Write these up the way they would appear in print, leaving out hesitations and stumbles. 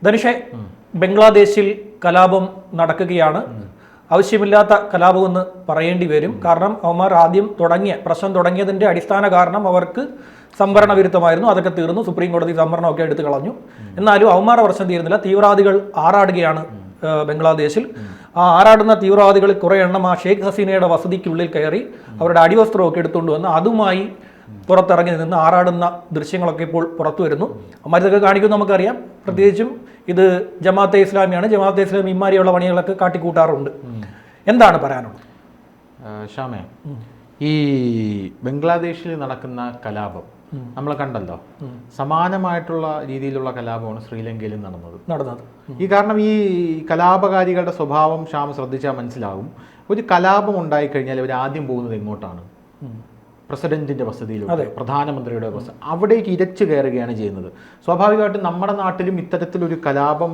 ധനുഷെ, ബംഗ്ലാദേശിൽ കലാപം നടക്കുകയാണ്. ആവശ്യമില്ലാത്ത കലാപമെന്ന് പറയേണ്ടി വരും. കാരണം അവന്മാർ ആദ്യം പ്രശ്നം തുടങ്ങിയതിൻ്റെ അടിസ്ഥാന കാരണം അവർക്ക് സംവരണ വിരുദ്ധമായിരുന്നു. അതൊക്കെ തീർന്നു. സുപ്രീം കോടതി സംവരണമൊക്കെ എടുത്തു കളഞ്ഞു. എന്നാലും അവന്മാരുടെ പ്രശ്നം തീരുന്നില്ല. തീവ്രവാദികൾ ആറാടുകയാണ് ബംഗ്ലാദേശിൽ. ആ ആറാടുന്ന തീവ്രവാദികളിൽ കുറേ എണ്ണം ആ ഷെയ്ഖ് ഹസീനയുടെ വസതിക്കുള്ളിൽ കയറി അവരുടെ അടിവസ്ത്രമൊക്കെ എടുത്തുകൊണ്ട് വന്ന് അതുമായി പുറത്തിറങ്ങി നിന്ന് ആറാടുന്ന ദൃശ്യങ്ങളൊക്കെ ഇപ്പോൾ പുറത്തു വരുന്നു. അമ്മാരിതൊക്കെ കാണിക്കും നമുക്കറിയാം. പ്രത്യേകിച്ചും ഇത് ജമാഅത്തെ ഇസ്ലാമിയാണ്. ജമാഅത്തെ ഇസ്ലാമി ഇമാരിയുള്ള പണികളൊക്കെ കാട്ടിക്കൂട്ടാറുണ്ട്. എന്താണ് പറയാനുള്ളത്? ഷാമേ, ഈ ബംഗ്ലാദേശിൽ നടക്കുന്ന കലാപം നമ്മൾ കണ്ടല്ലോ. സമാനമായിട്ടുള്ള രീതിയിലുള്ള കലാപമാണ് ശ്രീലങ്കയിലും നടന്നത്. ഈ കാരണം ഈ കലാപകാരികളുടെ സ്വഭാവം ഷാം ശ്രദ്ധിച്ചാൽ മനസ്സിലാവും. ഒരു കലാപം ഉണ്ടായിക്കഴിഞ്ഞാൽ അവർ ആദ്യം പോകുന്നത് എങ്ങോട്ടാണ്? പ്രസിഡന്റിന്റെ വസതിയിലൂടെ, പ്രധാനമന്ത്രിയുടെ വസതി, അവിടേക്ക് ഇരച്ചു കയറുകയാണ് ചെയ്യുന്നത്. സ്വാഭാവികമായിട്ടും നമ്മുടെ നാട്ടിലും ഇത്തരത്തിലൊരു കലാപം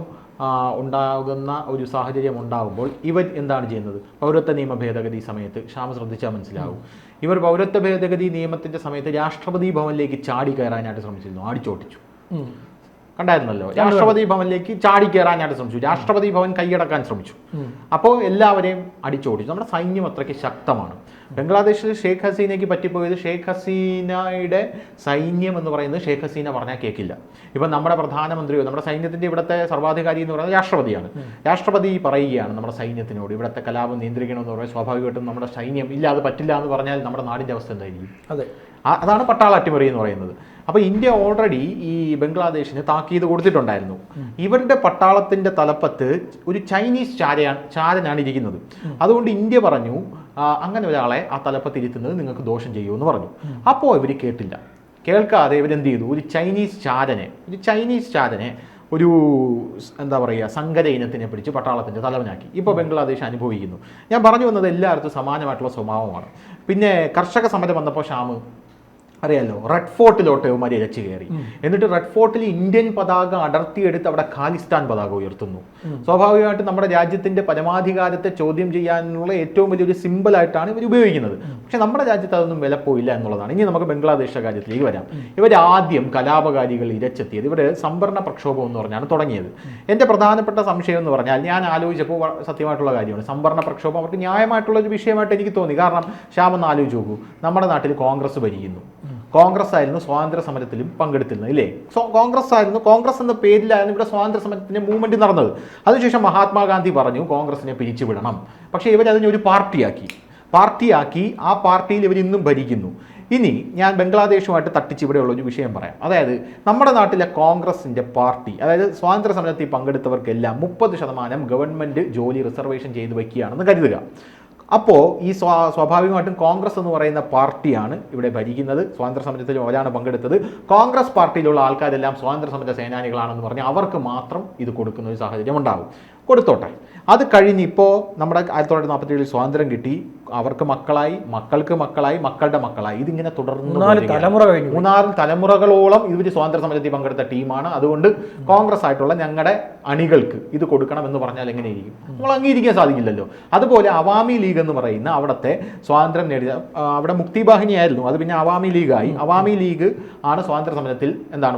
ഉണ്ടാകുന്ന ഒരു സാഹചര്യം ഉണ്ടാകുമ്പോൾ ഇവർ എന്താണ് ചെയ്യുന്നത്? പൗരത്വ നിയമ ഭേദഗതി സമയത്ത് ക്ഷാമ ശ്രദ്ധിച്ചാൽ മനസ്സിലാവും. ഇവർ പൗരത്വ ഭേദഗതി നിയമത്തിന്റെ സമയത്ത് രാഷ്ട്രപതി ഭവനിലേക്ക് ചാടി കയറാനായിട്ട് ശ്രമിച്ചിരുന്നു. ആടിച്ചോട്ടിച്ചു. കണ്ടായിരുന്നല്ലോ. രാഷ്ട്രപതി ഭവനിലേക്ക് ചാടി കയറാനായിട്ട് ശ്രമിച്ചു. രാഷ്ട്രപതി ഭവൻ കൈയടക്കാൻ ശ്രമിച്ചു. അപ്പോൾ എല്ലാവരെയും അടിച്ചോടിച്ചു. നമ്മുടെ സൈന്യം അത്രയ്ക്ക് ശക്തമാണ്. ബംഗ്ലാദേശിൽ ഷെയ്ഖ് ഹസീനയ്ക്ക് പറ്റിപ്പോയത് ഷെയ്ഖ് ഹസീനയുടെ സൈന്യം എന്ന് പറയുന്നത് ഷെയ്ഖ് ഹസീന പറഞ്ഞാൽ കേൾക്കില്ല. ഇപ്പം നമ്മുടെ പ്രധാനമന്ത്രിയോ നമ്മുടെ സൈന്യത്തിൻ്റെ ഇവിടുത്തെ സർവാധികാരി എന്ന് പറയുന്നത് രാഷ്ട്രപതിയാണ്. രാഷ്ട്രപതി പറയുകയാണ് നമ്മുടെ സൈന്യത്തിനോട് ഇവിടുത്തെ കലാപം നിയന്ത്രിക്കണമെന്ന് പറയുന്നത്. സ്വാഭാവികമായിട്ടും നമ്മുടെ സൈന്യം ഇല്ല, അത് പറ്റില്ല എന്ന് പറഞ്ഞാൽ നമ്മുടെ നാടിൻ്റെ അവസ്ഥ എന്തായിരിക്കും? അതാണ് പട്ടാള അട്ടിമറി എന്ന് പറയുന്നത്. അപ്പോൾ ഇന്ത്യ ഓൾറെഡി ഈ ബംഗ്ലാദേശിന് താക്കീത് കൊടുത്തിട്ടുണ്ടായിരുന്നു. ഇവരുടെ പട്ടാളത്തിൻ്റെ തലപ്പത്ത് ഒരു ചൈനീസ് ചാരനാണ് ഇരിക്കുന്നത്. അതുകൊണ്ട് ഇന്ത്യ പറഞ്ഞു, അങ്ങനെ ഒരാളെ ആ തലപ്പത്തിരുത്തുന്നത് നിങ്ങൾക്ക് ദോഷം ചെയ്യുമെന്ന് പറഞ്ഞു. അപ്പോൾ ഇവർ കേൾക്കാതെ ഇവരെന്ത് ചെയ്തു? ഒരു ചൈനീസ് ചാരനെ ഒരു എന്താ പറയുക സങ്കര ഇനത്തിനെ പിടിച്ച് പട്ടാളത്തിൻ്റെ തലവനാക്കി. ഇപ്പോൾ ബംഗ്ലാദേശ് അനുഭവിക്കുന്നു. ഞാൻ പറഞ്ഞു വന്നത് എല്ലായിടത്തും സമാനമായിട്ടുള്ള സ്വഭാവമാണ്. പിന്നെ കർഷക സമരം വന്നപ്പോൾ ഷാമ് അറിയാലോ, റെഡ് ഫോർട്ടിലോട്ട് ഇവന്മാർ ഇരച്ചു കയറി. എന്നിട്ട് റെഡ് ഫോർട്ടിൽ ഇന്ത്യൻ പതാക അടർത്തിയെടുത്ത് അവിടെ ഖാലിസ്ഥാൻ പതാക ഉയർത്തുന്നു. സ്വാഭാവികമായിട്ടും നമ്മുടെ രാജ്യത്തിന്റെ പരമാധികാരത്തെ ചോദ്യം ചെയ്യാനുള്ള ഏറ്റവും വലിയൊരു സിമ്പിളായിട്ടാണ് ഇവർ ഉപയോഗിക്കുന്നത്. പക്ഷെ നമ്മുടെ രാജ്യത്ത് അതൊന്നും വിലപ്പോയില്ല എന്നുള്ളതാണ്. ഇനി നമുക്ക് ബംഗ്ലാദേശ് കാര്യത്തിലേക്ക് വരാം. ഇവർ ആദ്യം കലാപകാരികൾ ഇരച്ചെത്തിയത് ഇവിടെ സംവരണ പ്രക്ഷോഭം എന്ന് പറഞ്ഞാണ് തുടങ്ങിയത്. എൻ്റെ പ്രധാനപ്പെട്ട സംശയം എന്ന് പറഞ്ഞാൽ, ഞാൻ ആലോചിച്ചപ്പോൾ സത്യമായിട്ടുള്ള കാര്യമാണ്, സംവരണ പ്രക്ഷോഭം അവർക്ക് ന്യായമായിട്ടുള്ള ഒരു വിഷയമായിട്ട് എനിക്ക് തോന്നി. കാരണം ശ്യാമെന്ന് ആലോചിച്ച് നോക്കൂ, നമ്മുടെ നാട്ടിൽ കോൺഗ്രസ് ഭരിക്കുന്നു. കോൺഗ്രസ് ആയിരുന്നു സ്വാതന്ത്ര്യ സമരത്തിലും പങ്കെടുത്തിരുന്നത്, ഇല്ലേ? കോൺഗ്രസ് എന്ന പേരിലായിരുന്നു ഇവിടെ സ്വാതന്ത്ര്യ സമരത്തിന്റെ മൂവ്മെന്റ് നടന്നത്. അതിനുശേഷം മഹാത്മാഗാന്ധി പറഞ്ഞു കോൺഗ്രസിനെ പിരിച്ചുവിടണം. പക്ഷേ ഇവരതിനെ ഒരു പാർട്ടിയാക്കി ആ പാർട്ടിയിൽ ഇവരിന്നും ഭരിക്കുന്നു. ഇനി ഞാൻ ബംഗ്ലാദേശുമായിട്ട് തട്ടിച്ച് ഇവിടെയുള്ള ഒരു വിഷയം പറയാം. അതായത് നമ്മുടെ നാട്ടിലെ കോൺഗ്രസിൻ്റെ പാർട്ടി, അതായത് സ്വാതന്ത്ര്യ സമരത്തിൽ പങ്കെടുത്തവർക്കെല്ലാം 30% ഗവൺമെൻറ് ജോലി റിസർവേഷൻ ചെയ്ത് വയ്ക്കുകയാണെന്ന് കരുതുക. അപ്പോൾ ഈ സ്വാഭാവികമായിട്ടും കോൺഗ്രസ് എന്ന് പറയുന്ന പാർട്ടിയാണ് ഇവിടെ ഭരിക്കുന്നത്. സ്വാതന്ത്ര്യ സമരത്തിൽ അവരാണ് പങ്കെടുത്തത്. കോൺഗ്രസ് പാർട്ടിയിലുള്ള ആൾക്കാരെല്ലാം സ്വാതന്ത്ര്യ സമര സേനാനികളാണെന്ന് പറഞ്ഞ് അവർക്ക് മാത്രം ഇത് കൊടുക്കുന്ന ഒരു സാഹചര്യം ഉണ്ടാകും. കൊടുത്തോട്ടെ. അത് കഴിഞ്ഞ് ഇപ്പോൾ നമ്മുടെ 1947 സ്വാതന്ത്ര്യം കിട്ടി. അവർക്ക് മക്കൾക്ക് മക്കളായി, മക്കളുടെ മക്കളായി, ഇതിങ്ങനെ തുടർന്ന് 3 തലമുറകളോളം ഇവർ സ്വാതന്ത്ര്യ സമരത്തിൽ പങ്കെടുത്ത ടീമാണ്. അതുകൊണ്ട് കോൺഗ്രസ് ആയിട്ടുള്ള ഞങ്ങളുടെ അണികൾക്ക് ഇത് കൊടുക്കണം എന്ന് പറഞ്ഞാൽ എങ്ങനെയിരിക്കും? നമ്മൾ അംഗീകരിക്കാൻ സാധിക്കില്ലല്ലോ. അതുപോലെ അവാമി ലീഗ് എന്ന് പറയുന്ന അവിടുത്തെ സ്വാതന്ത്ര്യം നേടിയ, അവിടെ മുക്തിവാഹിനിയായിരുന്നു, അത് പിന്നെ അവാമി ലീഗായി. അവാമി ലീഗ് ആണ് സ്വാതന്ത്ര്യ സമരത്തിൽ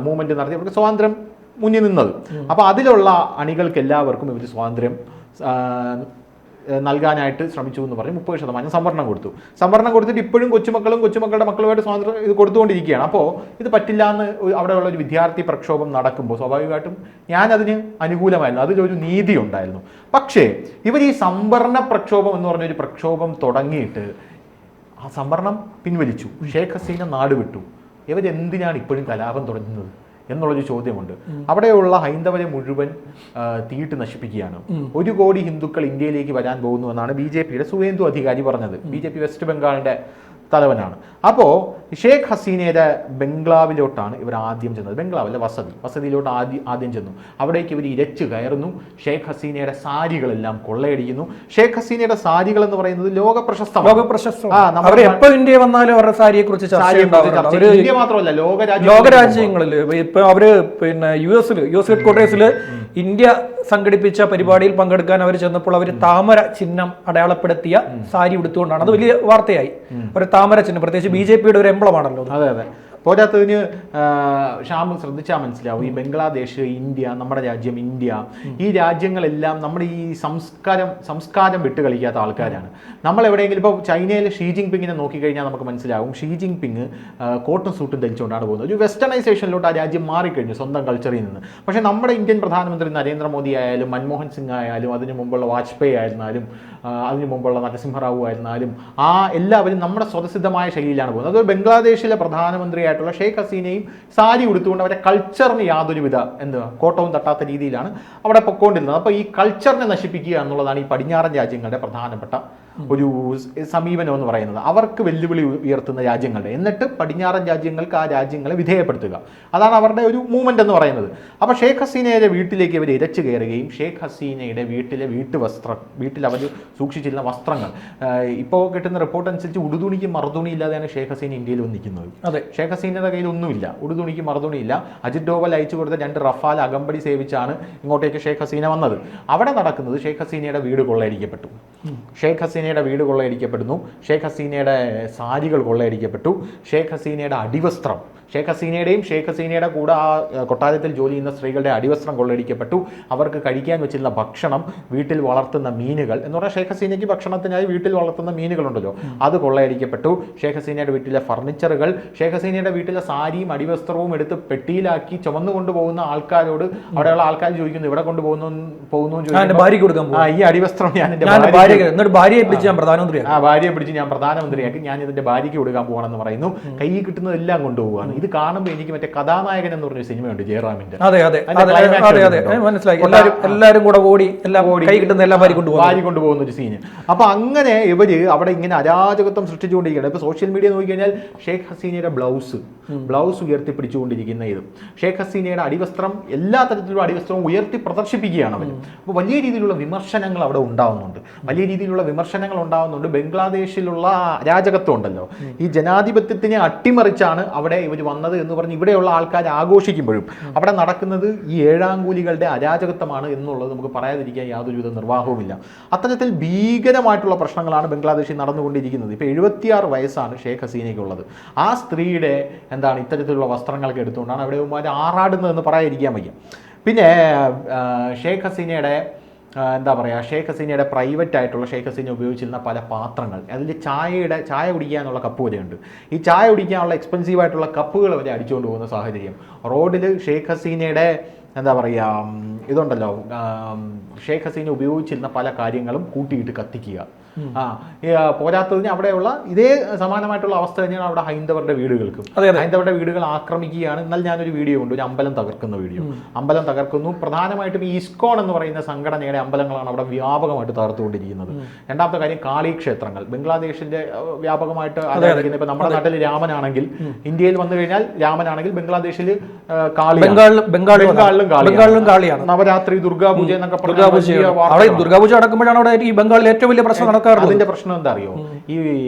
മൂവ്മെന്റ് നടത്തി അവർക്ക് സ്വാതന്ത്ര്യം മുന്നിൽ നിന്നത്. അപ്പോൾ അതിലുള്ള അണികൾക്ക് എല്ലാവർക്കും ഇവർ സ്വാതന്ത്ര്യം നൽകാനായിട്ട് ശ്രമിച്ചു എന്ന് പറഞ്ഞ് 30% സംവരണം കൊടുത്തിട്ട് ഇപ്പോഴും കൊച്ചുമക്കളുടെ മക്കളുമായിട്ട് സ്വാതന്ത്ര്യം ഇത് കൊടുത്തുകൊണ്ടിരിക്കുകയാണ്. അപ്പോൾ ഇത് പറ്റില്ല എന്ന് അവിടെയുള്ള ഒരു വിദ്യാർത്ഥി പ്രക്ഷോഭം നടക്കുമ്പോൾ സ്വാഭാവികമായിട്ടും ഞാനതിന് അനുകൂലമായിരുന്നു. അതിലൊരു നീതി ഉണ്ടായിരുന്നു. പക്ഷേ ഇവർ ഈ സംവരണ പ്രക്ഷോഭം എന്ന് പറഞ്ഞൊരു പ്രക്ഷോഭം തുടങ്ങിയിട്ട് ആ സംവരണം പിൻവലിച്ചു. ഷെയ്ഖ് ഹസീന നാട് വിട്ടു. ഇവരെന്തിനാണ് ഇപ്പോഴും കലാപം തുടങ്ങുന്നത് എന്നുള്ളൊരു ചോദ്യമുണ്ട്. അവിടെയുള്ള ഹൈന്ദവരെ മുഴുവൻ തീയിട്ട് നശിപ്പിക്കുകയാണ്. 1 കോടി ഹിന്ദുക്കൾ ഇന്ത്യയിലേക്ക് വരാൻ പോകുന്നു എന്നാണ് BJPയുടെ സുവേന്ദു അധികാരി പറഞ്ഞത്. BJP വെസ്റ്റ് ബംഗാളിന്റെ തലവനാണ്. അപ്പോൾ ഷെയ്ഖ് ഹസീനയുടെ ബംഗ്ലാവിലോട്ടാണ് ഇവർ ആദ്യം ചെന്നത്. ബംഗ്ലാവല്ല, വസതിയിലോട്ട് ആദ്യം ചെന്നു. അവിടേക്ക് ഇവർ ഇരച്ചു കയറുന്നു. ഷെയ്ഖ് ഹസീനയുടെ സാരികളെല്ലാം കൊള്ളയടിക്കുന്നു. ഷെയ്ഖ് ഹസീനയുടെ സാരികൾ എന്ന് പറയുന്നത് ലോക പ്രശസ്തമാണ്. ഇന്ത്യ വന്നാലും അവരുടെ സാരിയെ കുറിച്ച് ഇന്ത്യ മാത്രമല്ല ലോകരാജ്യങ്ങളിൽ ഇപ്പൊ അവര് പിന്നെ US ഹെഡ്ക്വാർട്ടേഴ്സില് ഇന്ത്യ സംഘടിപ്പിച്ച പരിപാടിയിൽ പങ്കെടുക്കാൻ അവർ ചെന്നപ്പോൾ അവർ താമര ചിഹ്നം അടയാളപ്പെടുത്തിയ സാരി ഉടുത്തുകൊണ്ടാണ്. അത് വലിയ വാർത്തയായി. ഒരു താമര ചിഹ്നം, പ്രത്യേകിച്ച് BJPയുടെ ഒരു എംബ്ലമാണല്ലോ. അതെ. പോരാത്തതിന് ഷാം ശ്രദ്ധിച്ചാൽ മനസ്സിലാവും, ഈ ബംഗ്ലാദേശ്, ഇന്ത്യ, നമ്മുടെ രാജ്യം ഇന്ത്യ, ഈ രാജ്യങ്ങളെല്ലാം നമ്മുടെ ഈ സംസ്കാരം വിട്ട് കളിക്കാത്ത ആൾക്കാരാണ്. നമ്മൾ എവിടെയെങ്കിലും ഇപ്പോൾ ചൈനയിലെ ഷീ ജിങ് പിങ്ങിനെ നോക്കിക്കഴിഞ്ഞാൽ നമുക്ക് മനസ്സിലാവും, ഷീ ജിങ് പിങ് കോട്ടും സൂട്ടും ധരിച്ചുകൊണ്ടാണ് പോകുന്നത്. ഒരു വെസ്റ്റേണൈസേഷനിലോട്ട് ആ രാജ്യം മാറിക്കഴിഞ്ഞു സ്വന്തം കൾച്ചറിൽ നിന്ന്. പക്ഷേ നമ്മുടെ ഇന്ത്യൻ പ്രധാനമന്ത്രി നരേന്ദ്രമോദി ആയാലും മൻമോഹൻ സിംഗ് ആയാലും അതിന് മുമ്പുള്ള വാജ്പേയി ആയിരുന്നാലും അതിന് മുമ്പുള്ള നരസിംഹറാവു ആയിരുന്നാലും എല്ലാവരും നമ്മുടെ സ്വതസിദ്ധമായ ശൈലിയിലാണ് പോകുന്നത്. അത് ബംഗ്ലാദേശിലെ പ്രധാനമന്ത്രിയായിട്ടുള്ള ഷെയ്ഖ് ഹസീനയും സാരി ഉടുത്തുകൊണ്ട് അവരുടെ കൾച്ചറിന് യാതൊരുവിധ കോട്ടവും തട്ടാത്ത രീതിയിലാണ് അവിടെ പൊക്കോണ്ടിരുന്നത്. അപ്പോൾ ഈ കൾച്ചറിനെ നശിപ്പിക്കുക എന്നുള്ളതാണ് ഈ പടിഞ്ഞാറൻ രാജ്യങ്ങളുടെ പ്രധാനപ്പെട്ട ഒരു സമീപനം എന്ന് പറയുന്നത്. അവർക്ക് വെല്ലുവിളി ഉയർത്തുന്ന രാജ്യങ്ങളുടെ, എന്നിട്ട് പടിഞ്ഞാറൻ രാജ്യങ്ങൾക്ക് ആ രാജ്യങ്ങളെ വിധേയപ്പെടുത്തുക, അതാണ് അവരുടെ ഒരു മൂവ്മെന്റ് എന്ന് പറയുന്നത്. അപ്പോൾ ഷെയ്ഖ് ഹസീനയുടെ വീട്ടിലേക്ക് അവർ ഇരച്ചു കയറുകയും ഷെയ്ഖ് ഹസീനയുടെ വീട്ടിൽ അവർ സൂക്ഷിച്ചിരുന്ന വസ്ത്രങ്ങൾ, ഇപ്പോൾ കിട്ടുന്ന റിപ്പോർട്ട് അനുസരിച്ച് ഉടുതുണിക്ക് മറുതുണി ഇല്ലാതെയാണ് ഷെയ്ഖ് ഹസീന ഇന്ത്യയിൽ വന്നിരിക്കുന്നത്. അതെ, ഷെയ്ഖ് ഹസീനയുടെ കയ്യിൽ ഒന്നുമില്ല, ഉടുതുണിക്ക് മറുതുണിയില്ല. അജിത് ഡോവൽ അയച്ചു കൊടുത്ത 2 റഫാൽ അകമ്പടി സേവിച്ചാണ് ഇങ്ങോട്ടേക്ക് ഷെയ്ഖ് ഹസീന വന്നത്. അവിടെ നടക്കുന്നത് ഷെയ്ഖ് ഹസീനയുടെ വീട് കൊള്ളയടിക്കപ്പെട്ടു, ഷെയ്ഖ് ഹസീനയുടെ വീട് കൊള്ളയടിക്കപ്പെടുന്നു, ഷെയ്ഖ് ഹസീനയുടെ സാരികൾ കൊള്ളയടിക്കപ്പെട്ടു, ഷെയ്ഖ് ഹസീനയുടെ അടിവസ്ത്രം, ഷെയ്ഖ് ഹസീനയുടെയും ഷെയ്ഖ് ഹസീനയുടെ കൂടെ ആ കൊട്ടാരത്തിൽ ജോലി ചെയ്യുന്ന സ്ത്രീകളുടെ അടിവസ്ത്രം കൊള്ളയടിക്കപ്പെട്ടു. അവർക്ക് കഴിക്കാൻ വെച്ചിരുന്ന ഭക്ഷണം, വീട്ടിൽ വളർത്തുന്ന മീനുകൾ എന്ന് പറഞ്ഞാൽ ഷെയ്ഖ് ഹസീനയ്ക്ക് ഭക്ഷണത്തിനായി വീട്ടിൽ വളർത്തുന്ന മീനുകളുണ്ടല്ലോ, അത് കൊള്ളയടിക്കപ്പെട്ടു. ഷെയ്ഖ് ഹസീനയുടെ വീട്ടിലെ ഫർണിച്ചറുകൾ, ഷെയ്ഖ് ഹസീനയുടെ വീട്ടിലെ സാരിയും അടിവസ്ത്രവും എടുത്ത് പെട്ടിയിലാക്കി ചുമന്നു കൊണ്ടുപോകുന്ന ആൾക്കാരോട് അവിടെയുള്ള ആൾക്കാർ ചോദിക്കുന്നു, ഇവിടെ കൊണ്ടുപോകുന്നു ഈ അടിവസ്ത്രം ഞാൻ എന്റെ ഭാര്യയെ പിടിച്ച് ഞാൻ പ്രധാനമന്ത്രിയാക്കി, ഞാൻ ഇതിന്റെ ഭാര്യയ്ക്ക് കൊടുക്കാൻ പോകണമെന്ന് പറയുന്നു. കയ്യിൽ കിട്ടുന്നതെല്ലാം കൊണ്ടുപോകുകയാണ്. ഇത് കാണുമ്പോൾ എനിക്ക് മറ്റേ കഥാനായകൻ എന്ന് പറഞ്ഞ സിനിമയുണ്ട് ജയറാമിന്റെ, എല്ലാവരും കൂടെ ഓടി കൈ കിട്ടുന്ന എല്ലാം വാരി കൊണ്ടുപോകുന്ന ഒരു സീന്. അപ്പൊ അങ്ങനെ ഇവര് അവിടെ ഇങ്ങനെ അരാജകത്വം സൃഷ്ടിച്ചുകൊണ്ടിരിക്കുകയാണ്. ഇപ്പൊ സോഷ്യൽ മീഡിയ നോക്കിക്കഴിഞ്ഞാൽ ഷെയ്ഖ് ഹസീനയുടെ ബ്ലൗസ് ഉയർത്തിപ്പിടിച്ചുകൊണ്ടിരിക്കുന്ന ഇതും, ഷെയ്ഖ് ഹസീനയുടെ അടിവസ്ത്രം, എല്ലാ തരത്തിലുള്ള അടിവസ്ത്രവും ഉയർത്തി പ്രദർശിപ്പിക്കുകയാണ് അവർ. അപ്പോൾ വലിയ രീതിയിലുള്ള വിമർശനങ്ങൾ അവിടെ ഉണ്ടാവുന്നുണ്ട്, ബംഗ്ലാദേശിലുള്ള അരാജകത്വം ഉണ്ടല്ലോ, ഈ ജനാധിപത്യത്തിനെ അട്ടിമറിച്ചാണ് അവിടെ ഇവർ വന്നത് എന്ന് പറഞ്ഞ് ഇവിടെയുള്ള ആൾക്കാർ ആഘോഷിക്കുമ്പോഴും അവിടെ നടക്കുന്നത് ഈ ഏഴാങ്കൂലികളുടെ അരാജകത്വമാണ് എന്നുള്ളത് നമുക്ക് പറയാതിരിക്കാൻ യാതൊരുവിധ നിർവാഹവുമില്ല. അത്തരത്തിൽ ഭീകരമായിട്ടുള്ള പ്രശ്നങ്ങളാണ് ബംഗ്ലാദേശിൽ നടന്നുകൊണ്ടിരിക്കുന്നത്. ഇപ്പോൾ 76 വയസ്സാണ് ഷെയ്ഖ് ഹസീനയ്ക്കുള്ളത്. ആ സ്ത്രീയുടെ ഇത്തരത്തിലുള്ള വസ്ത്രങ്ങളൊക്കെ എടുത്തുകൊണ്ടാണ് അവിടെ ആറാടുന്നതെന്ന് പറയാതിരിക്കാൻ വയ്യ. പിന്നെ ഷെയ്ഖ് ഹസീനയുടെ ഷെയ്ഖ് ഹസീനയുടെ പ്രൈവറ്റ് ആയിട്ടുള്ള ഷെയ്ഖ് ഹസീന ഉപയോഗിച്ചിരുന്ന പല പാത്രങ്ങൾ, അതിൽ ചായ കുടിക്കാനുള്ള കപ്പ് വരെയുണ്ട്. ഈ ചായ കുടിക്കാനുള്ള എക്സ്പെൻസീവ് ആയിട്ടുള്ള കപ്പുകൾ വരെ അടിച്ചുകൊണ്ട് പോകുന്ന സാഹചര്യം. റോഡിൽ ഷെയ്ഖ് ഹസീനയുടെ ഇതുണ്ടല്ലോ, ഷെയ്ഖ് ഹസീന ഉപയോഗിച്ചിരുന്ന പല കാര്യങ്ങളും കൂട്ടിയിട്ട് കത്തിക്കുക. പോരാത്തതിന് അവിടെയുള്ള ഇതേ സമാനമായിട്ടുള്ള അവസ്ഥ തന്നെയാണ് അവിടെ ഹൈന്ദവരുടെ വീടുകൾക്കും. ഹൈന്ദവരുടെ വീടുകൾ ആക്രമിക്കുകയാണ്. എന്നാൽ ഞാനൊരു വീഡിയോ ഉണ്ട്, ഒരു അമ്പലം തകർക്കുന്ന വീഡിയോ. അമ്പലം തകർക്കുന്നു. പ്രധാനമായിട്ടും ഈ ഇസ്കോൺ എന്ന് പറയുന്ന സംഘടനയുടെ അമ്പലങ്ങളാണ് അവിടെ വ്യാപകമായിട്ട് തകർത്തുകൊണ്ടിരിക്കുന്നത്. രണ്ടാമത്തെ കാര്യം കാളി ക്ഷേത്രങ്ങൾ. ബംഗ്ലാദേശിന്റെ വ്യാപകമായിട്ട് ആരാധിക്കുന്നത്. ഇപ്പൊ നമ്മുടെ നാട്ടിൽ രാമനാണെങ്കിൽ, ഇന്ത്യയിൽ വന്നു കഴിഞ്ഞാൽ രാമനാണെങ്കിൽ ബംഗ്ലാദേശിൽ ബംഗാളിലും കാളിയാണ്. നവരാത്രി, ദുർഗാപൂജ എന്നൊക്കെ ദുർഗാപൂജ നടക്കുമ്പോഴാണ് അവിടെ ഈ ബംഗാളിൽ ഏറ്റവും വലിയ പ്രശ്നം നടക്കുന്നത്. അതിന്റെ പ്രശ്നം എന്താ അറിയോ? ഈ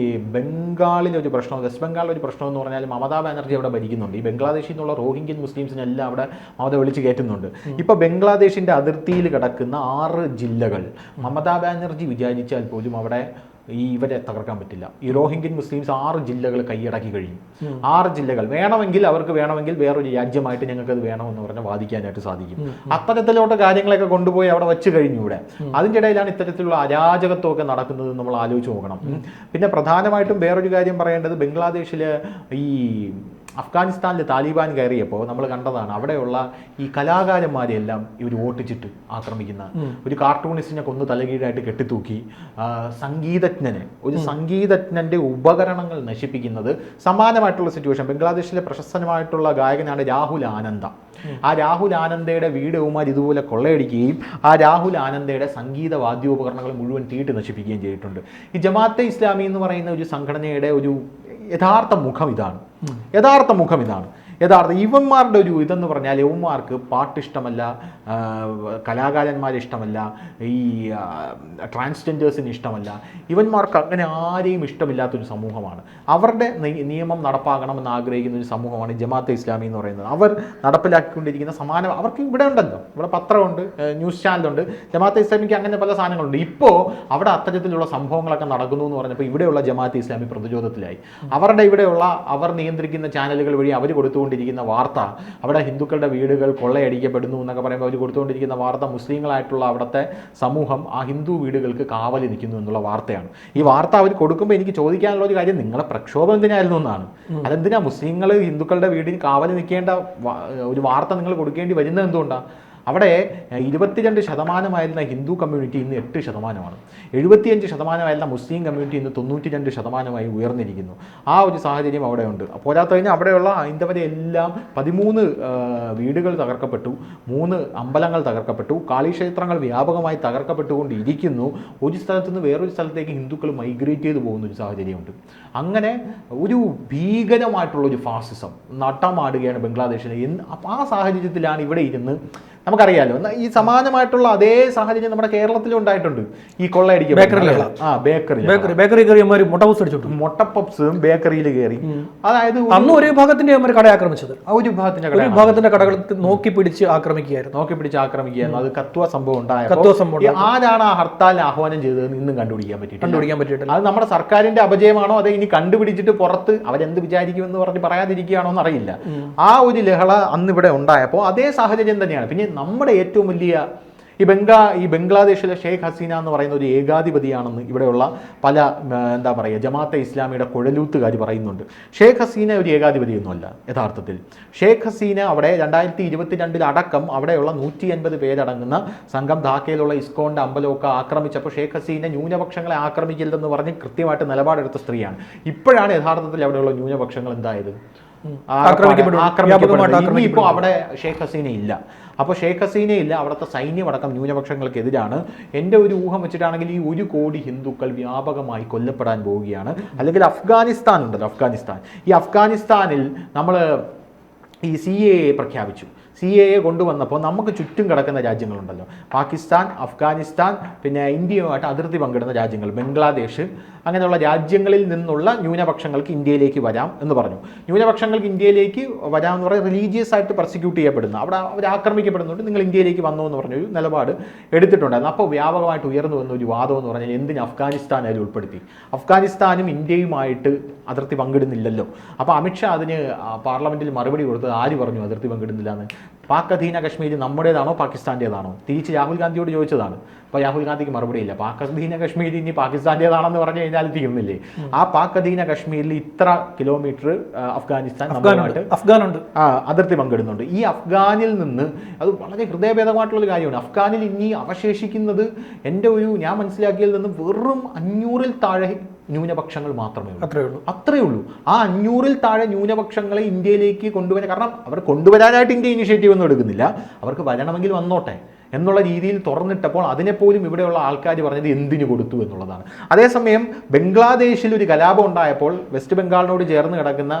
ബംഗാളിൽ ഒരു പ്രശ്നം, വെസ്റ്റ് ബംഗാളിൽ ഒരു പ്രശ്നം എന്ന് പറഞ്ഞാൽ മമതാ ബാനർജി അവിടെ ഭരിക്കുന്നുണ്ട്. ഈ ബംഗ്ലാദേശിൽ നിന്നുള്ള റോഹിംഗ്യൻ മുസ്ലിംസിനെല്ലാം അവിടെ മമത വിളിച്ച് കയറ്റുന്നുണ്ട്. ഇപ്പൊ ബംഗ്ലാദേശിന്റെ അതിർത്തിയിൽ കിടക്കുന്ന 6 ജില്ലകൾ മമതാ ബാനർജി വിചാരിച്ചാൽ പോലും അവിടെ ഇവരെ തകർക്കാൻ പറ്റില്ല. ഈ റോഹിംഗ്യൻ മുസ്ലിംസ് 6 ജില്ലകൾ കൈയടക്കി കഴിഞ്ഞു. 6 ജില്ലകൾ അവർക്ക് വേണമെങ്കിൽ വേറൊരു രാജ്യമായിട്ട് ഞങ്ങൾക്ക് അത് വേണമെന്ന് പറഞ്ഞാൽ വാദിക്കാനായിട്ട് സാധിക്കും. അത്തരത്തിലോട്ട് കാര്യങ്ങളൊക്കെ കൊണ്ടുപോയി അവിടെ വെച്ച് കഴിഞ്ഞു. ഇവിടെ അതിൻ്റെ ഇടയിലാണ് ഇത്തരത്തിലുള്ള അരാജകത്വമൊക്കെ നടക്കുന്നത് നമ്മൾ ആലോചിച്ച് നോക്കണം. പിന്നെ പ്രധാനമായിട്ടും വേറൊരു കാര്യം പറയേണ്ടത്, ബംഗ്ലാദേശിൽ ഈ അഫ്ഗാനിസ്ഥാനിൽ താലിബാൻ കയറിയപ്പോൾ നമ്മൾ കണ്ടതാണ് അവിടെയുള്ള ഈ കലാകാരന്മാരെയെല്ലാം ഇവർ ഓട്ടിച്ചിട്ട് ആക്രമിക്കുന്ന, ഒരു കാർട്ടൂണിസ്റ്റിനെ കൊന്ന് തലകീഴായിട്ട് കെട്ടിത്തൂക്കി, സംഗീതജ്ഞന്റെ ഉപകരണങ്ങൾ നശിപ്പിക്കുന്നത്, സമാനമായിട്ടുള്ള സിറ്റുവേഷൻ. ബംഗ്ലാദേശിലെ പ്രശസ്തമായിട്ടുള്ള ഗായകനാണ് രാഹുൽ ആനന്ദ. ആ രാഹുൽ ആനന്ദയുടെ വീട് ഇവന്മാർ ഇതുപോലെ കൊള്ളയടിക്കുകയും ആ രാഹുൽ ആനന്ദയുടെ സംഗീത വാദ്യോപകരണങ്ങൾ മുഴുവൻ തീട്ട് നശിപ്പിക്കുകയും ചെയ്തിട്ടുണ്ട്. ഈ ജമാഅത്തെ ഇസ്ലാമി എന്ന് പറയുന്ന ഒരു സംഘടനയുടെ ഒരു യഥാർത്ഥ മുഖം ഇതാണ്. യഥാർത്ഥ ഇവന്മാരുടെ ഒരു ഇതെന്ന് പറഞ്ഞാൽ ഇവന്മാർക്ക് പാട്ട് ഇഷ്ടമല്ല, കലാകാരന്മാരെ ഇഷ്ടമല്ല, ഈ ട്രാൻസ്ജെൻഡേഴ്സിന് ഇഷ്ടമല്ല. ഇവന്മാർക്ക് അങ്ങനെ ആരെയും ഇഷ്ടമില്ലാത്തൊരു സമൂഹമാണ്. അവരുടെ നിയമം നടപ്പാക്കണമെന്ന് ആഗ്രഹിക്കുന്ന ഒരു സമൂഹമാണ് ജമാഅത്തെ ഇസ്ലാമി എന്ന് പറയുന്നത്. അവർ നടപ്പിലാക്കിക്കൊണ്ടിരിക്കുന്ന സമാനം അവർക്ക് ഇവിടെ ഉണ്ടല്ലോ, ഇവിടെ പത്രമുണ്ട്, ന്യൂസ് ചാനലുണ്ട്. ജമാഅത്തെ ഇസ്ലാമിക്ക് അങ്ങനെ പല സാധനങ്ങളുണ്ട്. ഇപ്പോൾ അവിടെ അത്തരത്തിലുള്ള സംഭവങ്ങളൊക്കെ നടക്കുന്നു എന്ന് പറഞ്ഞപ്പോൾ ഇവിടെയുള്ള ജമാഅത്തെ ഇസ്ലാമി പ്രതിരോധത്തിലായി. അവരുടെ ഇവിടെയുള്ള അവർ നിയന്ത്രിക്കുന്ന ചാനലുകൾ വഴി അവർ കൊടുത്തുകൊണ്ടിരിക്കുന്ന വാർത്ത, അവിടെ ഹിന്ദുക്കളുടെ വീടുകൾ കൊള്ളയടിക്കപ്പെടുന്നു എന്നൊക്കെ പറയുമ്പോൾ അവർ കൊടുത്തുകൊണ്ടിരിക്കുന്ന വാർത്ത മുസ്ലിങ്ങളായിട്ടുള്ള അവിടുത്തെ സമൂഹം ആ ഹിന്ദു വീടുകൾക്ക് കാവൽ നിൽക്കുന്നു എന്നുള്ള വാർത്തയാണ്. ഈ വാർത്ത അവർ കൊടുക്കുമ്പോൾ എനിക്ക് ചോദിക്കാനുള്ള ഒരു കാര്യം, നിങ്ങളെ പ്രക്ഷോഭം എന്തിനായിരുന്നു എന്നാണ്. അതെന്തിനാ മുസ്ലിങ്ങൾ ഹിന്ദുക്കളുടെ വീടിന് കാവൽ നിൽക്കേണ്ട ഒരു വാർത്ത നിങ്ങൾ കൊടുക്കേണ്ടി വരുന്നത് എന്തുകൊണ്ടാണ്? അവിടെ 22% ഹിന്ദു കമ്മ്യൂണിറ്റി ഇന്ന് 8%, 75% മുസ്ലിം കമ്മ്യൂണിറ്റി ഇന്ന് 92% ഉയർന്നിരിക്കുന്നു. ആ ഒരു സാഹചര്യം അവിടെ ഉണ്ട്. പോരാത്ത കഴിഞ്ഞാൽ അവിടെയുള്ള ഹൈന്ദവരെ എല്ലാം 13 വീടുകൾ തകർക്കപ്പെട്ടു, 3 അമ്പലങ്ങൾ തകർക്കപ്പെട്ടു, കാളിക്ഷേത്രങ്ങൾ വ്യാപകമായി തകർക്കപ്പെട്ടുകൊണ്ടിരിക്കുന്നു. ഒരു സ്ഥലത്ത് നിന്ന് വേറൊരു സ്ഥലത്തേക്ക് ഹിന്ദുക്കൾ മൈഗ്രേറ്റ് ചെയ്ത് പോകുന്ന ഒരു സാഹചര്യമുണ്ട്. അങ്ങനെ ഒരു ഭീകരമായിട്ടുള്ള ഒരു ഫാസിസം നടമാടുകയാണ് ബംഗ്ലാദേശിൽ. ആ സാഹചര്യത്തിലാണ് ഇവിടെ ഇരുന്ന് നമുക്കറിയാലോ ഈ സമാനമായിട്ടുള്ള അതേ സാഹചര്യം നമ്മുടെ കേരളത്തിലും ഉണ്ടായിട്ടുണ്ട്. ഈ കൊള്ളയടിക്കുക ബേക്കറി കയറി മുട്ടപ്പപ്സും ബേക്കറിയിൽ കയറി, അതായത് അന്ന് ഒരു വിഭാഗത്തിന്റെ കട ആക്രമിച്ചത്, ഒരു വിഭാഗത്തിന്റെ കടകൾ നോക്കി പിടിച്ച് ആക്രമിക്കുകയായിരുന്നു. അത് കത്വ സംഭവം ഉണ്ടായ ആരാണ് ആ ഹർത്താലിന് ആഹ്വാനം ചെയ്തതെന്ന് ഇന്നും കണ്ടുപിടിക്കാൻ പറ്റിയിട്ടില്ല. അത് നമ്മുടെ സർക്കാരിന്റെ അപജയമാണോ അതോ ഇനി കണ്ടുപിടിച്ചിട്ട് പുറത്ത് അവരെന്ത് വിചാരിക്കുമെന്ന് പറഞ്ഞ് പറയാതിരിക്കുകയാണോ എന്നറിയില്ല. ആ ഒരു ലഹള അന്ന് ഇവിടെ ഉണ്ടായപ്പോൾ അതേ സാഹചര്യം തന്നെയാണ്. പിന്നെ നമ്മുടെ ഏറ്റവും വലിയ ഈ ബംഗ്ലാദേശിലെ ഷെയ്ഖ് ഹസീന എന്ന് പറയുന്ന ഒരു ഏകാധിപതിയാണെന്ന് ഇവിടെയുള്ള പല എന്താ പറയുക ജമാഅത്തെ ഇസ്ലാമിയുടെ കുഴലൂത്തുകാർ പറയുന്നുണ്ട്. ഷെയ്ഖ് ഹസീന ഒരു ഏകാധിപതിയൊന്നുമല്ല യഥാർത്ഥത്തിൽ. ഷെയ്ഖ് ഹസീന അവിടെ 2022 അടക്കം അവിടെയുള്ള 180 പേരടങ്ങുന്ന സംഘം ധാക്കയിലുള്ള ഇസ്കോണിന്റെ അമ്പലമൊക്കെ ആക്രമിച്ചപ്പോൾ ഷെയ്ഖ് ഹസീന ന്യൂനപക്ഷങ്ങളെ ആക്രമിക്കില്ലെന്ന് പറഞ്ഞ് കൃത്യമായിട്ട് നിലപാടെടുത്ത സ്ത്രീയാണ്. ഇപ്പോഴാണ് യഥാർത്ഥത്തിൽ അവിടെയുള്ള ന്യൂനപക്ഷങ്ങൾ എന്തായത്, ഇനിയിപ്പോൾ അവിടെ ഷെയ്ഖ് ഹസീന ഇല്ല. അപ്പോൾ ഷെയ്ഖ് ഹസീന ഇല്ല, അവിടുത്തെ സൈന്യമടക്കം ന്യൂനപക്ഷങ്ങൾക്കെതിരാണ്. എൻ്റെ ഒരു ഊഹം വെച്ചിട്ടാണെങ്കിൽ ഈ 1 കോടി ഹിന്ദുക്കൾ വ്യാപകമായി കൊല്ലപ്പെടാൻ പോവുകയാണ്. അല്ലെങ്കിൽ അഫ്ഗാനിസ്ഥാൻ ഉണ്ടല്ലോ, ഈ അഫ്ഗാനിസ്ഥാനിൽ നമ്മൾ ഈ CAA പ്രഖ്യാപിച്ചു. CAA കൊണ്ടുവന്നപ്പോൾ നമുക്ക് ചുറ്റും കിടക്കുന്ന രാജ്യങ്ങളുണ്ടല്ലോ, പാകിസ്ഥാൻ, അഫ്ഗാനിസ്ഥാൻ, പിന്നെ ഇന്ത്യയുമായിട്ട് അതിർത്തി പങ്കിടുന്ന രാജ്യങ്ങൾ, ബംഗ്ലാദേശ്, അങ്ങനെയുള്ള രാജ്യങ്ങളിൽ നിന്നുള്ള ന്യൂനപക്ഷങ്ങൾക്ക് ഇന്ത്യയിലേക്ക് വരാം എന്ന് പറഞ്ഞു. ന്യൂനപക്ഷങ്ങൾക്ക് ഇന്ത്യയിലേക്ക് വരാമെന്ന് പറഞ്ഞാൽ റിലീജിയസ് ആയിട്ട് പെർസിക്യൂട്ട് ചെയ്യപ്പെടുന്ന, അവിടെ അവർ ആക്രമിക്കപ്പെടുന്നുണ്ട്, നിങ്ങൾ ഇന്ത്യയിലേക്ക് വന്നു എന്ന് പറഞ്ഞൊരു നിലപാട് എടുത്തിട്ടുണ്ടായിരുന്നു. അപ്പോൾ വ്യാപകമായിട്ട് ഉയർന്നു വന്ന ഒരു വാദം എന്ന് പറഞ്ഞാൽ എന്തിന് അഫ്ഗാനിസ്ഥാൻ അതിൽ ഉൾപ്പെടുത്തി? അഫ്ഗാനിസ്ഥാനും ഇന്ത്യയുമായിട്ട് അതിർത്തി പങ്കിടുന്നില്ലല്ലോ. അപ്പോൾ അമിത്ഷാ അതിന് പാർലമെന്റിൽ മറുപടി കൊടുത്തത് ആര് പറഞ്ഞു അതിർത്തി പങ്കിടുന്നില്ല എന്ന്? പാക് അധീന കശ്മീർ നമ്മുടേതാണോ പാകിസ്ഥാൻ്റേതാണോ? തിരിച്ച് രാഹുൽ ഗാന്ധിയോട് ചോദിച്ചതാണ്. അപ്പോൾ രാഹുൽ ഗാന്ധിക്ക് മറുപടിയില്ല. പാക് അധീന കശ്മീർ ഇനി പാകിസ്ഥാൻ്റേതാണെന്ന് പറഞ്ഞു കഴിഞ്ഞാൽ തീർന്നില്ലേ? ആ പാക് അധീന കശ്മീരിൽ ഇത്ര കിലോമീറ്റർ അഫ്ഗാനിസ്ഥാൻ അഫ്ഗാനുണ്ട്, അതിർത്തി പങ്കിടുന്നുണ്ട്. ഈ അഫ്ഗാനിൽ നിന്ന് അത് വളരെ ഹൃദയഭേദമായിട്ടുള്ളൊരു കാര്യമാണ്. അഫ്ഗാനിൽ ഇനി അവശേഷിക്കുന്നത് ഞാൻ മനസ്സിലാക്കിയതിൽ നിന്ന് വെറും 500-ൽ താഴെ ന്യൂനപക്ഷങ്ങൾ മാത്രമേ ഉള്ളൂ. അത്രയേ ഉള്ളൂ. ആ 500-ൽ താഴെ ന്യൂനപക്ഷങ്ങളെ ഇന്ത്യയിലേക്ക് കൊണ്ടുവരാൻ, കാരണം അവർ കൊണ്ടുവരാനായിട്ട് ഇന്ത്യ ഇനിഷ്യേറ്റീവ് ഒന്നും എടുക്കുന്നില്ല, അവർക്ക് വരണമെങ്കിൽ വന്നോട്ടെ എന്നുള്ള രീതിയിൽ തുറന്നിട്ടപ്പോൾ അതിനെപ്പോലും ഇവിടെയുള്ള ആൾക്കാർ പറഞ്ഞത് എന്തിനു കൊടുത്തു എന്നുള്ളതാണ്. അതേസമയം ബംഗ്ലാദേശിൽ ഒരു കലാപം ഉണ്ടായപ്പോൾ, വെസ്റ്റ് ബംഗാളിനോട് ചേർന്ന് കിടക്കുന്ന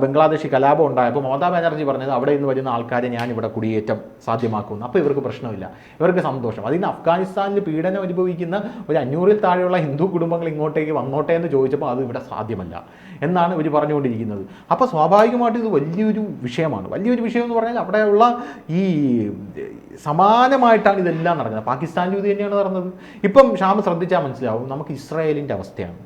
ബംഗ്ലാദേശി കലാപം ഉണ്ടായപ്പോൾ മമതാ ബാനർജി പറഞ്ഞത് അവിടെ നിന്ന് വരുന്ന ആൾക്കാരെ ഞാൻ ഇവിടെ കുടിയേറ്റം സാധ്യമാക്കുന്നു. അപ്പോൾ ഇവർക്ക് പ്രശ്നമില്ല, ഇവർക്ക് സന്തോഷം. അതിന് അഫ്ഗാനിസ്ഥാനിൽ പീഡനം അനുഭവിക്കുന്ന ഒരു 500-ൽ താഴെയുള്ള ഹിന്ദു കുടുംബങ്ങൾ ഇങ്ങോട്ടേക്ക് വന്നോട്ടെ എന്ന് ചോദിച്ചപ്പോൾ അത് ഇവിടെ സാധ്യമല്ല എന്നാണ് ഇവർ പറഞ്ഞുകൊണ്ടിരിക്കുന്നത്. അപ്പോൾ സ്വാഭാവികമായിട്ടും ഇത് വലിയൊരു വിഷയമാണ്. വലിയൊരു വിഷയം എന്ന് പറഞ്ഞാൽ അവിടെയുള്ള ഈ സമാനമായിട്ടാണ് ഇതെല്ലാം നടക്കുന്നത്. പാകിസ്ഥാനിലും ഇത് തന്നെയാണ് നടന്നത്. ഇപ്പം ഷാം ശ്രദ്ധിച്ചാൽ മനസ്സിലാവും, നമുക്ക് ഇസ്രായേലിൻ്റെ അവസ്ഥയാണ്.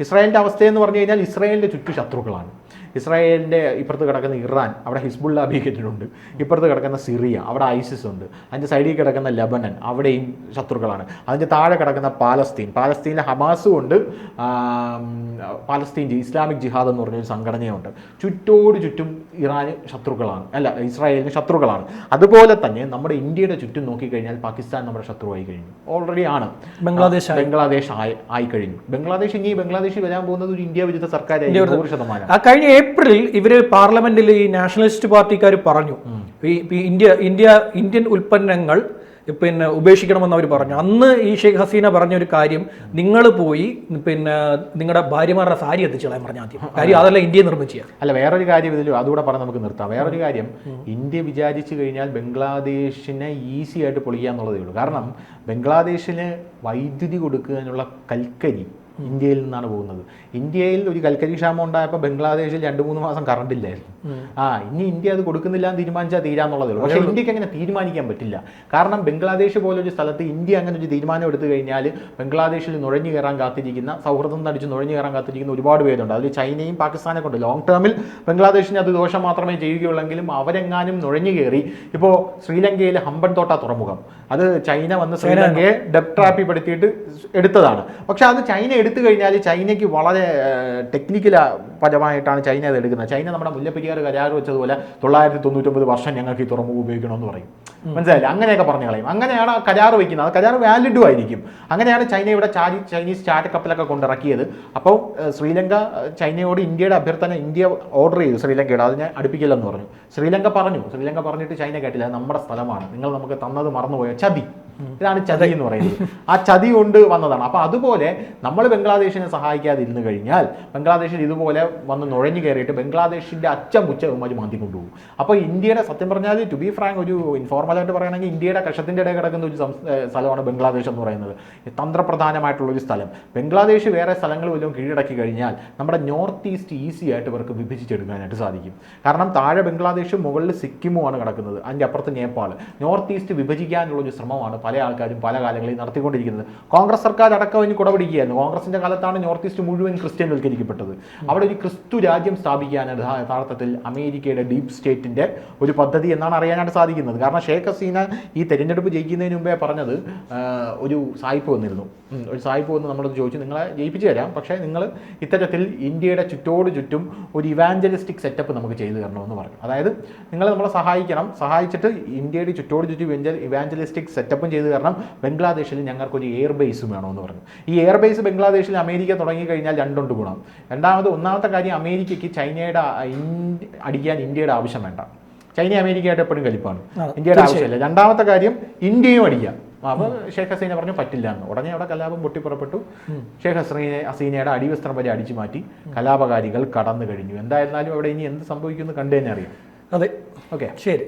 ഇസ്രായേലിൻ്റെ അവസ്ഥയെന്ന് പറഞ്ഞു കഴിഞ്ഞാൽ ഇസ്രായേലിൻ്റെ ചുറ്റു ശത്രുക്കളാണ്. ഇസ്രായേലിൻ്റെ ഇപ്പുറത്ത് കിടക്കുന്ന ഇറാൻ, അവിടെ ഹിസ്ബുള്ള ഭീകരരുണ്ട്. ഇപ്പുറത്ത് കിടക്കുന്ന സിറിയ, അവിടെ ഐസിസ് ഉണ്ട്. അതിൻ്റെ സൈഡിൽ കിടക്കുന്ന ലെബനൻ, അവിടെയും ശത്രുക്കളാണ്. അതിൻ്റെ താഴെ കിടക്കുന്ന പാലസ്തീനിലെ ഹമാസും ഉണ്ട്, പാലസ്തീൻ ഇസ്ലാമിക് ജിഹാദ് എന്ന് പറഞ്ഞൊരു സംഘടനയുണ്ട്. ചുറ്റും ഇറാന് ശത്രുക്കളാണ്, ഇസ്രായേലിന് ശത്രുക്കളാണ്. അതുപോലെ തന്നെ നമ്മുടെ ഇന്ത്യയുടെ ചുറ്റും നോക്കിക്കഴിഞ്ഞാൽ പാകിസ്ഥാൻ നമ്മുടെ ശത്രുവായി കഴിഞ്ഞു, ഓൾറെഡി ആണ്. ബംഗ്ലാദേശ് ആയി കഴിഞ്ഞു. ബംഗ്ലാദേശിൽ വരാൻ പോകുന്നത് ഒരു ഇന്ത്യ വിരുദ്ധ സർക്കാരായി 100%. കഴിഞ്ഞ ഏപ്രിലിൽ ഇവര് പാർലമെന്റിൽ ഈ നാഷണലിസ്റ്റ് പാർട്ടിക്കാർ പറഞ്ഞു, ഇന്ത്യൻ ഉൽപ്പന്നങ്ങൾ പിന്നെ ഉപേക്ഷിക്കണമെന്ന് അവർ പറഞ്ഞു. അന്ന് ഈ ഷെയ്ഖ് ഹസീന പറഞ്ഞൊരു കാര്യം, നിങ്ങൾ പോയി പിന്നെ നിങ്ങളുടെ ഭാര്യമാരുടെ സാരി എത്തിച്ചോളാൻ പറഞ്ഞ ആദ്യം കാര്യം, അതല്ല ഇന്ത്യയെ നിർമ്മിക്കുക. അല്ല, വേറൊരു കാര്യം ഇതിൽ അതുകൂടെ പറഞ്ഞ് നമുക്ക് നിർത്താം. വേറൊരു കാര്യം, ഇന്ത്യ വിചാരിച്ചു കഴിഞ്ഞാൽ ബംഗ്ലാദേശിനെ ഈസി ആയിട്ട് പൊളിക്കുക എന്നുള്ളതേ ഉള്ളൂ. കാരണം ബംഗ്ലാദേശിന് വൈദ്യുതി കൊടുക്കുന്നതിനുള്ള കൽക്കരി ഇന്ത്യയിൽ നിന്നാണ് പോകുന്നത്. ഇന്ത്യയിൽ ഒരു കൽക്കരി ക്ഷാമം ഉണ്ടായപ്പോൾ ബംഗ്ലാദേശിൽ 2-3 മാസം കറണ്ട് ഇല്ലായിരുന്നു. ഇനി ഇന്ത്യ അത് കൊടുക്കുന്നില്ല എന്ന് തീരുമാനിച്ചാൽ തീരാന്നുള്ളതേ ഉള്ളൂ. പക്ഷേ ഇന്ത്യക്ക് അങ്ങനെ തീരുമാനിക്കാൻ പറ്റില്ല. കാരണം ബംഗ്ലാദേശ് പോലൊരു സ്ഥലത്ത് ഇന്ത്യ അങ്ങനെ ഒരു തീരുമാനം എടുത്തു കഴിഞ്ഞാൽ ബംഗ്ലാദേശിൽ നുഴഞ്ഞു കയറാൻ കാത്തിരിക്കുന്ന, സൗഹൃദം നടിച്ച് നുഴഞ്ഞു കയറാൻ കാത്തിരിക്കുന്ന ഒരുപാട് പേരുണ്ട്. അതിൽ ചൈനയും പാകിസ്ഥാനെ കൊണ്ട് ലോങ് ടേമിൽ ബംഗ്ലാദേശിന് അത് ദോഷം മാത്രമേ ചെയ്യുകയുള്ളെങ്കിലും അവരെങ്ങാനും നുഴഞ്ഞു കയറി. ഇപ്പോൾ ശ്രീലങ്കയിൽ ഹമ്പൻ തോട്ട തുറമുഖം, അത് ചൈന വന്ന് ശ്രീലങ്കയെ ഡെപ്റ്റ് ട്രാപ്പിൽ പെടുത്തിയിട്ട് എടുത്തതാണ്. പക്ഷെ അത് ചൈന എടുത്തു കഴിഞ്ഞാൽ ചൈനയ്ക്ക് വളരെ ടെക്നിക്കൽ പരമായിട്ടാണ് ചൈന അത് എടുക്കുന്നത്. ചൈന നമ്മുടെ മുല്ലപ്പെരിയാർ കരാർ വെച്ചതുപോലെ 999 വർഷം ഞങ്ങൾക്ക് ഈ തുറമുഖം ഉപയോഗിക്കണമെന്ന് പറയും. മനസ്സിലായില്ല? അങ്ങനെയൊക്കെ പറഞ്ഞു കളയും. അങ്ങനെയാണ് ആ കരാർ വയ്ക്കുന്നത്. ആ കരാർ വാലിഡും ആയിരിക്കും. അങ്ങനെയാണ് ചൈന ഇവിടെ ചൈനീസ് ചാറ്റ് കപ്പലൊക്കെ കൊണ്ടിറക്കിയത്. അപ്പോൾ ശ്രീലങ്ക ചൈനയോട് ഇന്ത്യയുടെ അഭ്യർത്ഥന ഇന്ത്യ ഓർഡർ ചെയ്തു ശ്രീലങ്കയുടെ, അത് ഞാൻ അടുപ്പിക്കില്ലെന്ന് പറഞ്ഞു. ശ്രീലങ്ക പറഞ്ഞിട്ട് ചൈന കേട്ടില്ല, അത് നമ്മുടെ സ്ഥലമാണ്, നിങ്ങൾ നമുക്ക് തന്നത് മറന്നുപോയ ചതി. ഇതാണ് ചതി എന്ന് പറയുന്നത്. ആ ചതി കൊണ്ട് വന്നതാണ്. അപ്പോൾ അതുപോലെ നമ്മൾ ബംഗ്ലാദേശിനെ സഹായിക്കാതെ ഇരുന്ന് കഴിഞ്ഞാൽ ബംഗ്ലാദേശിൽ ഇതുപോലെ വന്ന് നുഴഞ്ഞു കയറിയിട്ട് ബംഗ്ലാദേശിൻ്റെ അച്ഛൻ പുച്ച ഉമ്മാര് മാറ്റി കൊണ്ടുപോകും. അപ്പോൾ ഇന്ത്യയുടെ, സത്യം പറഞ്ഞാൽ ടു ബി ഫ്രാങ്ക്, ഒരു ഇൻഫോർമലായിട്ട് പറയുകയാണെങ്കിൽ ഇന്ത്യയുടെ കഷത്തിൻ്റെ ഇടയിൽ കിടക്കുന്ന ഒരു സ്ഥലമാണ് ബംഗ്ലാദേശ് എന്ന് പറയുന്നത്. തന്ത്രപ്രധാനമായിട്ടുള്ളൊരു സ്ഥലം. ബംഗ്ലാദേശ് വേറെ സ്ഥലങ്ങൾ വല്ലതും കീഴടക്കി കഴിഞ്ഞാൽ നമ്മുടെ നോർത്ത് ഈസ്റ്റ് ഈസി ആയിട്ട് ഇവർക്ക് വിഭജിച്ചെടുക്കാനായിട്ട് സാധിക്കും. കാരണം താഴെ ബംഗ്ലാദേശും മുകളിൽ സിക്കിമുമാണ് കിടക്കുന്നത്, അതിൻ്റെ അപ്പുറത്ത് നേപ്പാൾ. നോർത്ത് ഈസ്റ്റ് വിഭജിക്കാനുള്ളൊരു ശ്രമമാണ് പല ആൾക്കാരും പല കാലങ്ങളിൽ നടത്തിക്കൊണ്ടിരിക്കുന്നത്. കോൺഗ്രസ് സർക്കാർ അടക്കം ഇനി കുടപിടിക്കുകയായിരുന്നു. കോൺഗ്രസിന്റെ കാലത്താണ് നോർത്ത് ഈസ്റ്റ് മുഴുവൻ ക്രിസ്ത്യൻവൽക്കരിക്കപ്പെട്ടത്. അവിടെ ഒരു ക്രിസ്തു രാജ്യം സ്ഥാപിക്കാനാണ് യഥാർത്ഥത്തിൽ അമേരിക്കയുടെ ഡീപ് സ്റ്റേറ്റിന്റെ ഒരു പദ്ധതി എന്നാണ് അറിയാനായിട്ട് സാധിക്കുന്നത്. കാരണം ഷെയ്ഖ് ഹസീന ഈ തെരഞ്ഞെടുപ്പ് ജയിക്കുന്നതിന് മുമ്പേ പറഞ്ഞത്, ഒരു സായിപ്പ് വന്നിരുന്നു, ഒരു സായിപ്പ് വന്ന് നമ്മളത് ചോദിച്ചു, നിങ്ങളെ ജയിപ്പിച്ചു തരാം, പക്ഷേ നിങ്ങൾ ഇത്തരത്തിൽ ഇന്ത്യയുടെ ചുറ്റോട് ചുറ്റും ഒരു ഇവാഞ്ചലിസ്റ്റിക് സെറ്റപ്പ് നമുക്ക് ചെയ്തു തരണമെന്ന് പറഞ്ഞു. അതായത് നിങ്ങൾ നമ്മളെ സഹായിച്ചിട്ട് ഇന്ത്യയുടെ ചുറ്റോട് ചുറ്റും ഇവാഞ്ചലിസ്റ്റിക് സെറ്റപ്പും ചെയ്തു തരണം, ബംഗ്ലാദേശിൽ ഞങ്ങൾക്കൊരു എയർ ബേസും വേണമെന്ന് പറഞ്ഞു. ഈ എയർ ബേസ് ബംഗ്ലാദേശിൽ അമേരിക്ക തുടങ്ങിക്കഴിഞ്ഞാൽ രണ്ടുണ്ട് ഗുണം. ഒന്നാമത്തെ കാര്യം, അമേരിക്കയ്ക്ക് ചൈനയുടെ അടിക്കാൻ ഇന്ത്യയുടെ ആവശ്യം വേണ്ട. ചൈന അമേരിക്കയായിട്ട് എപ്പോഴും കലിപ്പാണ്, ഇന്ത്യയുടെ ആവശ്യമില്ല. രണ്ടാമത്തെ കാര്യം, ഇന്ത്യയും അടിക്കാം. അപ്പോൾ ഷെയ്ഖ് ഹസീന പറഞ്ഞു പറ്റില്ല എന്ന്. ഉടനെ അവിടെ കലാപം പൊട്ടിപ്പുറപ്പെട്ടു. ഷെയ്ഖ് ഹസീനയുടെ അടിവസ്ത്രം വരെ അടിച്ചു മാറ്റി കലാപകാരികൾ കടന്നു കഴിഞ്ഞു. എന്തായിരുന്നാലും അവിടെ ഇനി എന്ത് സംഭവിക്കുമെന്ന് കണ്ടു തന്നെ അറിയാം. അതെ, ഓക്കെ, ശരി.